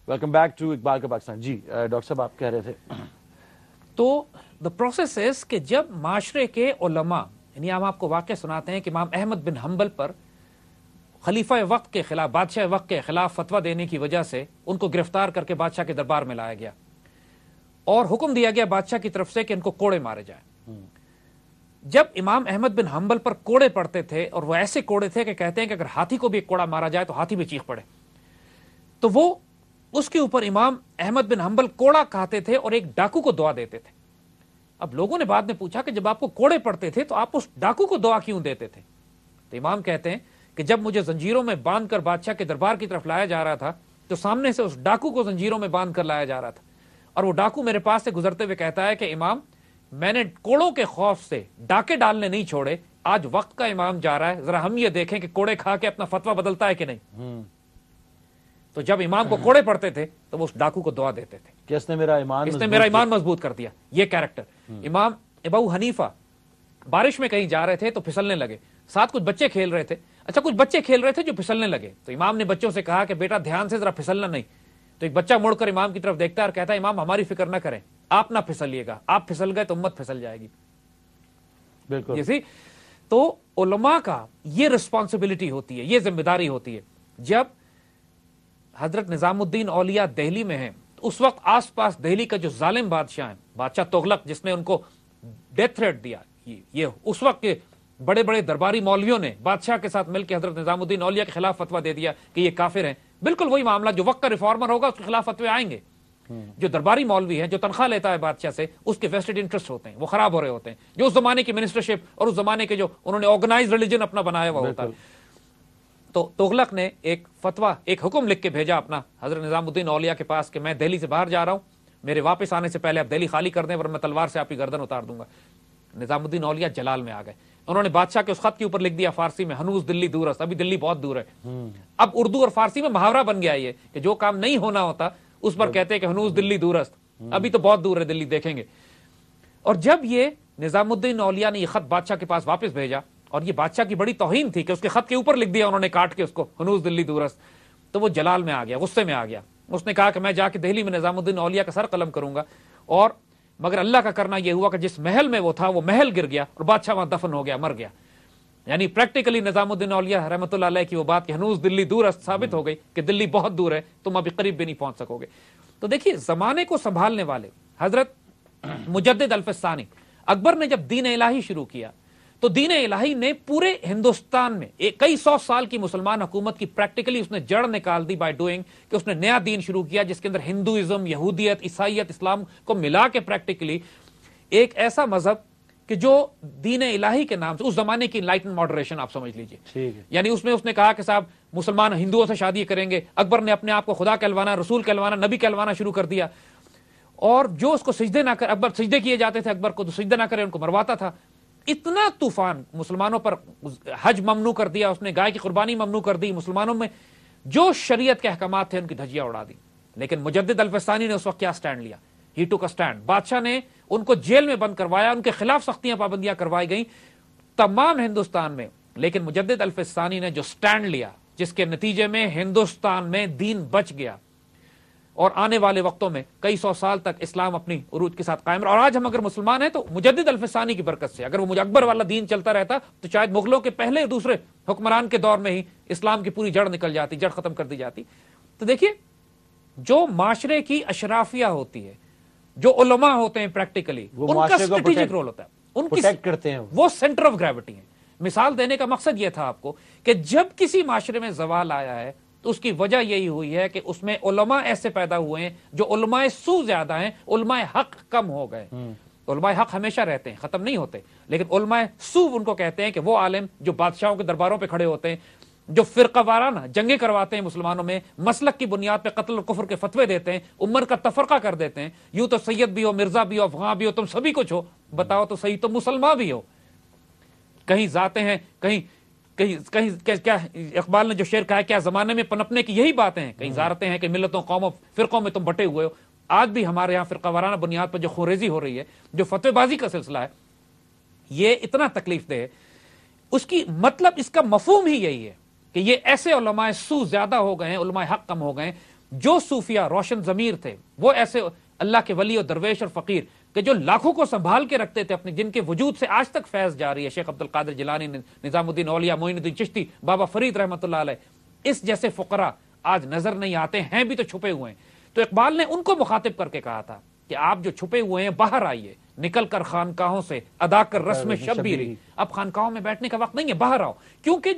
Welcome back to Iqbal کا پاکستان. جی doctor صاحب آپ کہہ رہے تھے. تو دا پروسیس از کہ جب معاشرے کے علماء، یعنی ہم آپ کو واقعہ سناتے ہیں کہ امام احمد بن حنبل پر خلیفہ وقت کے خلاف، بادشاہ وقت کے خلاف فتویٰ دینے کی وجہ سے ان کو گرفتار کر کے بادشاہ کے دربار میں لایا گیا اور حکم دیا گیا بادشاہ کی طرف سے کہ ان کو کوڑے مارے جائیں. جب امام احمد بن حنبل پر کوڑے پڑتے تھے، اور وہ ایسے کوڑے تھے کہ کہتے ہیں کہ اگر ہاتھی کو بھی ایک کوڑا مارا جائے تو ہاتھی بھی چیخ پڑے، تو وہ اس کے اوپر امام احمد بن حنبل کوڑا کھاتے تھے اور ایک ڈاکو کو دعا دیتے تھے. اب لوگوں نے بعد میں پوچھا کہ جب آپ کو کوڑے پڑتے تھے تو آپ اس ڈاکو کو دعا کیوں دیتے تھے؟ تو امام کہتے ہیں کہ جب مجھے زنجیروں میں باندھ کر بادشاہ کے دربار کی طرف لایا جا رہا تھا تو سامنے سے اس ڈاکو کو زنجیروں میں باندھ کر لایا جا رہا تھا، اور وہ ڈاکو میرے پاس سے گزرتے ہوئے کہتا ہے کہ امام، میں نے کوڑوں کے خوف سے ڈاکے ڈالنے نہیں چھوڑے، آج وقت کا امام جا رہا ہے، ذرا ہم یہ دیکھیں کہ کوڑے کھا کے اپنا فتویٰ بدلتا ہے کہ نہیں. تو جب امام کو کوڑے پڑتے تھے تو وہ اس ڈاکو کو دعا دیتے تھے کہ اس نے میرا ایمان مضبوط کر دیا. یہ کیریکٹر. امام ابو حنیفہ بارش میں کہیں جا رہے تھے تو پھسلنے لگے، ساتھ کچھ بچے کھیل رہے تھے. اچھا، کچھ بچے کھیل رہے تھے جو پھسلنے لگے، تو امام نے بچوں سے کہا کہ بیٹا دھیان سے ذرا پھسلنا نہیں. تو ایک بچہ مڑ کر امام کی طرف دیکھتا ہے اور کہتا ہے امام ہماری فکر نہ کریں، آپ نہ پھسلیے گا، آپ پھسل گئے تو امت پھسل جائے گی. بالکل. تو علماء کا یہ رسپانسبلٹی ہوتی ہے، یہ ذمہ داری ہوتی ہے. جب حضرت نظام الدین اولیاء دہلی میں ہیں، اس وقت آس پاس دہلی کا جو ظالم بادشاہ ہیں، بادشاہ تغلق جس نے ان کو ڈیتھ تھریٹ دیا، یہ اس وقت کے بڑے بڑے درباری مولویوں نے بادشاہ کے ساتھ مل کے حضرت نظام الدین اولیاء کے خلاف فتویٰ دے دیا کہ یہ کافر ہیں. بالکل وہی معاملہ، جو وقت کا ریفارمر ہوگا اس کے خلاف فتوے آئیں گے. جو درباری مولوی ہیں، جو تنخواہ لیتا ہے بادشاہ سے، اس کے ویسٹڈ انٹرسٹ ہوتے ہیں، وہ خراب ہو رہے ہوتے ہیں، جو اس زمانے کی منسٹرشپ اور اس زمانے کے جو انہوں نے آرگنائز ریلیجن اپنا بنایا ہوا ہوتا ہے. تو تغلق نے ایک فتویٰ، ایک حکم لکھ کے بھیجا اپنا حضرت نظام الدین اولیاء کے پاس کہ میں دہلی سے باہر جا رہا ہوں، میرے واپس آنے سے پہلے آپ دہلی خالی کر دیں ورنہ میں تلوار سے آپ کی گردن اتار دوں گا. نظام الدین اولیاء جلال میں آ گئے. انہوں نے بادشاہ کے اس خط کے اوپر لکھ دیا فارسی میں، ہنوز دلی دور است، ابھی دلی بہت دور ہے. اب اردو اور فارسی میں محاورہ بن گیا یہ کہ جو کام نہیں ہونا ہوتا اس پر کہتے ہیں کہ ہنوز دلی دور است، ابھی تو بہت دور ہے دلی، دیکھیں گے. اور جب یہ نظام الدین اولیاء نے یہ خط بادشاہ کے پاس واپس بھیجا، اور یہ بادشاہ کی بڑی توہین تھی کہ اس کے خط کے اوپر لکھ دیا انہوں نے کاٹ کے اس کو ہنوز دلی دور است، تو وہ جلال میں آ گیا، غصے میں آ گیا. اس نے کہا کہ میں جا کے دہلی میں نظام الدین اولیاء کا سر قلم کروں گا. اور مگر اللہ کا کرنا یہ ہوا کہ جس محل میں وہ تھا وہ محل گر گیا اور بادشاہ وہاں دفن ہو گیا، مر گیا. یعنی پریکٹیکلی نظام الدین اولیاء رحمۃ اللہ علیہ کی وہ بات کہ ہنوز دلی دور است ثابت ہو گئی کہ دلی بہت دور ہے، تم ابھی قریب بھی نہیں پہنچ سکو گے. تو دیکھیے زمانے کو سنبھالنے والے حضرت مجدد الفسانی اکبر نے جب دین الہی شروع کیا تو دین الہی نے پورے ہندوستان میں کئی سو سال کی مسلمان حکومت کی پریکٹیکلی اس نے جڑ نکال دی بائی ڈوئنگ کہ اس نے نیا دین شروع کیا جس کے اندر ہندوازم، یہودیت، عیسائیت، اسلام کو ملا کے پریکٹیکلی ایک ایسا مذہب کہ جو دین الہی کے نام سے اس زمانے کی انلائٹن ماڈریشن آپ سمجھ لیجئے. یعنی اس میں اس نے کہا کہ صاحب مسلمان ہندوؤں سے شادی کریں گے. اکبر نے اپنے آپ کو خدا کہلوانا، رسول کہلوانا، نبی کہلوانا شروع کر دیا. اور جو اس کو سجدے نہ کر، اکبر سجدے کیے جاتے تھے اکبر کو، تو سجدے نہ کرے ان کو مرواتا تھا. اتنا طوفان مسلمانوں پر، حج ممنوع کر دیا اس نے، گائے کی قربانی ممنوع کر دی، مسلمانوں میں جو شریعت کے احکامات تھے ان کی دھجیاں اڑا دی. لیکن مجدد الفسانی نے اس وقت کیا سٹینڈ لیا؟ ہی ٹوک اے سٹینڈ. بادشاہ نے ان کو جیل میں بند کروایا، ان کے خلاف سختیاں پابندیاں کروائی گئیں تمام ہندوستان میں. لیکن مجدد الفسانی نے جو سٹینڈ لیا جس کے نتیجے میں ہندوستان میں دین بچ گیا اور آنے والے وقتوں میں کئی سو سال تک اسلام اپنی عروج کے ساتھ قائم رہا. اور آج ہم اگر مسلمان ہیں تو مجدد الفسانی کی برکت سے. اگر وہ اکبر والا دین چلتا رہتا تو شاید مغلوں کے پہلے دوسرے حکمران کے دور میں ہی اسلام کی پوری جڑ نکل جاتی، جڑ ختم کر دی جاتی. تو دیکھیے جو معاشرے کی اشرافیہ ہوتی ہے، جو علماء ہوتے ہیں پریکٹیکلی ان کا اسٹریٹجک رول ہوتا ہے، ان کی کرتے ہیں، وہ سینٹر آف گریوٹی ہیں. مثال دینے کا مقصد یہ تھا آپ کو کہ جب کسی معاشرے میں زوال آیا ہے تو اس کی وجہ یہی ہوئی ہے کہ اس میں علماء ایسے پیدا ہوئے ہیں جو علماء سو زیادہ ہیں، علماء حق کم ہو گئے. علماء حق ہمیشہ رہتے ہیں، ختم نہیں ہوتے، لیکن علماء سو ان کو کہتے ہیں کہ وہ عالم جو بادشاہوں کے درباروں پہ کھڑے ہوتے ہیں، جو فرقہ وارانہ جنگیں کرواتے ہیں مسلمانوں میں، مسلک کی بنیاد پہ قتل اور کفر کے فتوے دیتے ہیں، امت کا تفرقہ کر دیتے ہیں. یوں تو سید بھی ہو، مرزا بھی ہو، افغان بھی ہو، تم سبھی کچھ ہو، بتاؤ تو صحیح، تم مسلمان بھی ہو. کہیں ذاتیں ہیں، کہیں کیا اقبال نے جو شعر کہا ہے، کیا زمانے میں پنپنے کی یہی باتیں ہیں، کہیں زارتیں ہیں کہ ملتوں، قوموں، فرقوں میں تم بٹے ہوئے ہو. آج بھی ہمارے یہاں فرقہ وارانہ بنیاد پر جو خوریزی ہو رہی ہے، جو فتوی بازی کا سلسلہ ہے، یہ اتنا تکلیف دہ ہے. اس کی مطلب، اس کا مفہوم ہی یہی ہے کہ یہ ایسے علماء سو زیادہ ہو گئے ہیں، علماء حق کم ہو گئے ہیں. جو صوفیہ روشن ضمیر تھے، وہ ایسے اللہ کے ولی اور درویش اور فقیر کہ جو لاکھوں کو سنبھال کے رکھتے تھے اپنے، جن کے وجود سے آج تک فیض جاری ہے، شیخ عبد القادر جیلانی، نظام الدین اولیاء، معین الدین چشتی، بابا فرید رحمۃ اللہ علیہ، اس جیسے فقراء آج نظر نہیں آتے ہیں بھی تو چھپے ہوئے ہیں۔ تو اقبال نے ان کو مخاطب کر کے کہا تھا کہ آپ جو چھپے ہوئے ہیں باہر آئیے، نکل کر خانقاہوں سے ادا کر رسم شبیری۔ اب خانقاہوں میں بیٹھنے کا وقت نہیں ہے، باہر آؤ، کیونکہ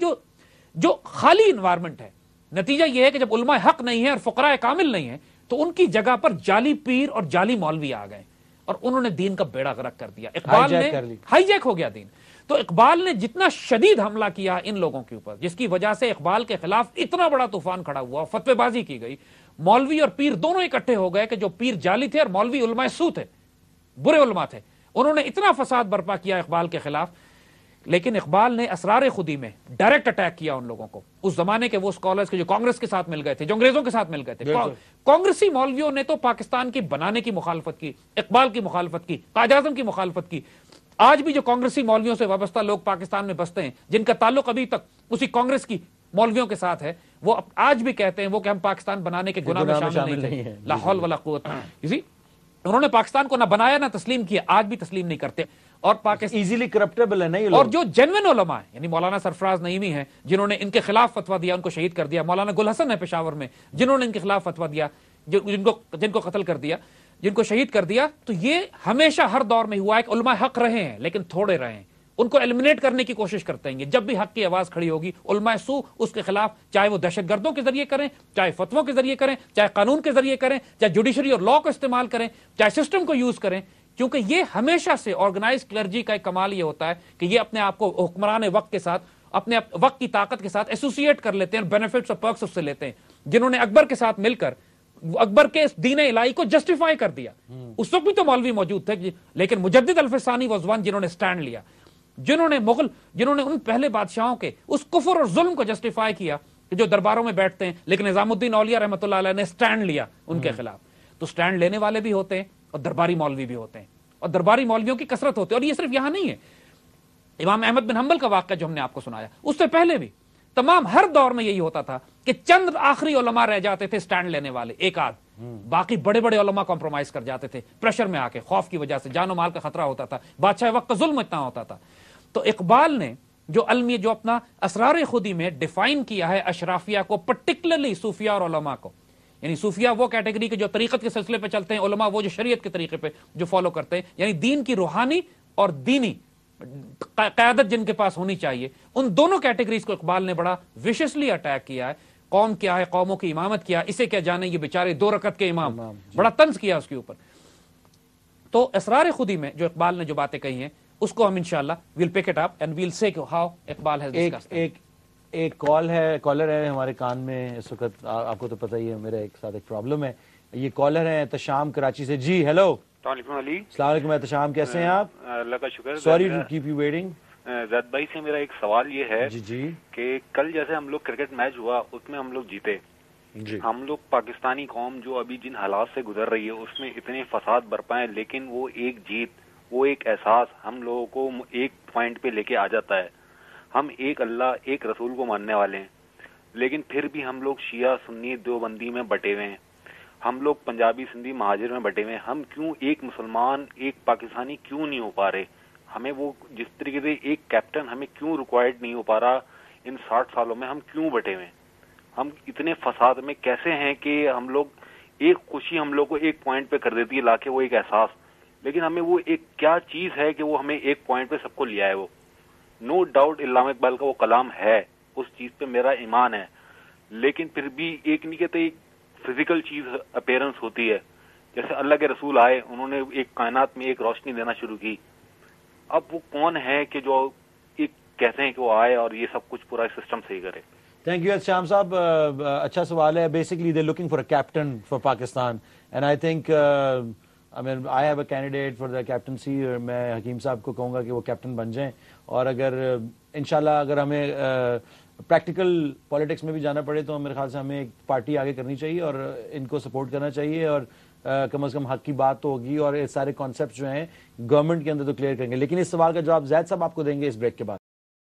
جو خالی انوائرمنٹ ہے، نتیجہ یہ ہے کہ جب علماء حق نہیں ہے اور فقراء کامل نہیں ہیں تو ان کی جگہ پر جعلی پیر اور جعلی مولوی آ گئے اور انہوں نے دین کا بیڑا غرق کر دیا۔ اقبال نے ہائی جیک ہو گیا دین۔ تو اقبال نے جتنا شدید حملہ کیا ان لوگوں کے اوپر، جس کی وجہ سے اقبال کے خلاف اتنا بڑا طوفان کھڑا ہوا، فتوی بازی کی گئی، مولوی اور پیر دونوں اکٹھے ہو گئے کہ جو پیر جعلی تھے اور مولوی علماء سو تھے، برے علماء تھے، انہوں نے اتنا فساد برپا کیا اقبال کے خلاف۔ لیکن اقبال نے اسرار خودی میں ڈائریکٹ اٹیک کیا ان لوگوں کو، اس زمانے کے وہ اسکالرز کے جو کانگریس کے ساتھ مل گئے تھے، جو انگریزوں کے ساتھ مل گئے تھے۔ کانگریسی مولویوں نے تو پاکستان کی بنانے کی مخالفت کی، اقبال کی مخالفت کی، قائد اعظم کی مخالفت کی۔ آج بھی جو کانگریسی مولویوں سے وابستہ لوگ پاکستان میں بستے ہیں، جن کا تعلق ابھی تک اسی کانگریس کی مولویوں کے ساتھ ہے، وہ آج بھی کہتے ہیں وہ کہ ہم پاکستان بنانے کے گناہ میں شامل نہیں ہیں، لا حول ولا قوت۔ انہوں نے پاکستان کو نہ بنایا نہ تسلیم کیا، آج بھی تسلیم نہیں کرتے۔ اور پاکستان ایزیلی کرپٹیبل ہے نہیں، اور جو جینوین علماء ہیں، یعنی مولانا سرفراز نعیمی ہیں جنہوں نے ان کے خلاف فتویٰ دیا، ان کو شہید کر دیا، مولانا گل حسن ہے پشاور میں جنہوں نے ان کے خلاف فتویٰ دیا، جن کو قتل کر دیا، جن کو شہید کر دیا۔ تو یہ ہمیشہ ہر دور میں ہوا ہے کہ علماء حق رہے ہیں لیکن تھوڑے رہے ہیں، ان کو ایلیمنیٹ کرنے کی کوشش کرتے ہیں۔ جب بھی حق کی آواز کھڑی ہوگی، علماء سو اس کے خلاف، چاہے وہ دہشت گردوں کے ذریعے کریں، چاہے فتووں کے ذریعے کریں، چاہے قانون کے ذریعے کریں، چاہے جوڈیشری اور لا کو استعمال کریں، چاہے سسٹم کو یوز کریں، کیونکہ یہ ہمیشہ سے آرگنائز کلرجی کا ایک کمال یہ ہوتا ہے کہ یہ اپنے آپ کو حکمران وقت کے ساتھ، اپنے وقت کی طاقت کے ساتھ ایسوسیٹ کر لیتے ہیں، بینیفٹس اور پرکس اس سے لیتے ہیں۔ جنہوں نے اکبر کے ساتھ مل کر اکبر کے اس دین الہی کو جسٹیفائی کر دیا، اس وقت بھی تو مولوی موجود تھے، لیکن مجدد الفسانی واز ون جنہوں نے سٹینڈ لیا، جنہوں نے ان پہلے بادشاہوں کے اس کفر اور ظلم کو جسٹیفائی کیا کہ جو درباروں میں بیٹھتے ہیں، لیکن نظام الدین اولیاء رحمۃ اللہ علیہ نے سٹینڈ لیا ان کے خلاف۔ تو سٹینڈ لینے والے بھی ہوتے ہیں اور درباری مولوی بھی ہوتے ہیں، اور درباری مولویوں کی کثرت ہوتی ہے۔ اور یہ صرف یہاں نہیں ہے، امام احمد بن حنبل کا واقعہ جو ہم نے آپ کو سنایا، اس سے پہلے بھی تمام ہر دور میں یہی ہوتا تھا کہ چند آخری علماء رہ جاتے تھے سٹینڈ لینے والے، ایک آدھ، باقی بڑے بڑے علماء کمپرومائز کر جاتے تھے پریشر میں آ کے، خوف کی وجہ سے، جان و مال کا خطرہ ہوتا تھا، بادشاہ وقت کا ظلم اتنا ہوتا تھا۔ تو اقبال نے جو اپنا اسرار خودی میں ڈیفائن کیا ہے اشرافیہ کو، پرٹیکولرلی صوفیہ اور علماء کو، یعنی صوفیہ وہ کیٹیگری کے جو طریقت کے سلسلے پہ چلتے ہیں، علماء وہ جو شریعت کے طریقے پہ جو فالو کرتے ہیں، یعنی دین کی روحانی اور دینی قیادت جن کے پاس ہونی چاہیے، ان دونوں کیٹیگریز کو اقبال نے بڑا ویشسلی اٹیک کیا ہے۔ قوم کیا ہے، قوموں کی امامت کیا، اسے کیا جانے یہ بیچارے 2 رکعت کے امام، بڑا طنز کیا اس کے اوپر۔ تو اسرار خودی میں جو اقبال نے جو باتیں کہی ہیں، اس کو ہم انشاءاللہ we'll pick it up and we'll say how Iqbal has discussed it۔ ایک کالر ہے ہمارے کان میں اس وقت، آپ کو تو پتہ ہی ہے میرے ایک ساتھ ایک پرابلم ہے۔ یہ کالر ہے احتشام کراچی سے۔ جی ہیلو، السلام علیکم احتشام، کیسے ہیں آپ؟ اللہ کا شکر۔ Sorry to keep you waiting. Zaid بھائی سے میرا ایک سوال یہ ہے جی کہ کل جیسے ہم لوگ کرکٹ میچ ہوا اس میں ہم لوگ جیتے، ہم لوگ پاکستانی قوم جو ابھی جن حالات سے گزر رہی ہے اس میں اتنے فساد برپا ہیں، لیکن وہ ایک جیت، وہ ایک احساس ہم لوگوں کو ایک پوائنٹ پہ لے کے آ جاتا ہے۔ ہم ایک اللہ ایک رسول کو ماننے والے ہیں، لیکن پھر بھی ہم لوگ شیعہ سنی دیوبندی میں بٹے ہوئے ہیں، ہم لوگ پنجابی سندھی مہاجر میں بٹے ہوئے ہیں۔ ہم کیوں ایک مسلمان ایک پاکستانی کیوں نہیں ہو پا رہے؟ ہمیں وہ جس طریقے سے ایک کیپٹن ہمیں کیوں ریکوائرڈ نہیں ہو پا رہا؟ ان 60 سالوں میں ہم کیوں بٹے ہوئے ہیں؟ ہم اتنے فساد میں کیسے ہیں کہ ہم لوگ ایک خوشی ہم لوگ کو ایک پوائنٹ پہ کر دیتی ہے لا کے، وہ ایک احساس، لیکن ہمیں وہ ایک کیا چیز ہے کہ وہ ہمیں ایک پوائنٹ پہ سب کو لیا ہے۔ وہ نو ڈاؤٹ علامہ اقبال کا وہ کلام ہے، اس چیز پہ میرا ایمان ہے، لیکن پھر بھی ایک نہیں کہتے ایک فزیکل چیز اپیرنس ہوتی ہے۔ جیسے اللہ کے رسول آئے، انہوں نے ایک کائنات میں ایک روشنی دینا شروع کی، اب وہ کون ہے کہ جو ایک کہتے ہیں کہ وہ آئے اور یہ سب کچھ پورا سسٹم صحیح کرے؟ تھینک یو شام صاحب، اچھا سوال ہے۔ Basically they looking for a captain for Pakistan and I think I have a candidate for the captaincy, اور میں حکیم صاحب کو کہوں گا کہ وہ کیپٹن بن جائیں، اور اگر انشاءاللہ اگر ہمیں پریکٹیکل پالیٹکس میں بھی جانا پڑے تو میرے خیال سے ہمیں ایک پارٹی آگے کرنی چاہیے اور ان کو سپورٹ کرنا چاہیے، اور کم از کم حق کی بات تو ہوگی، اور یہ سارے کانسیپٹ جو ہیں گورنمنٹ کے اندر تو کلیئر کریں گے۔ لیکن اس سوال کا جواب زید صاحب آپ کو دیں گے اس بریک کے بعد۔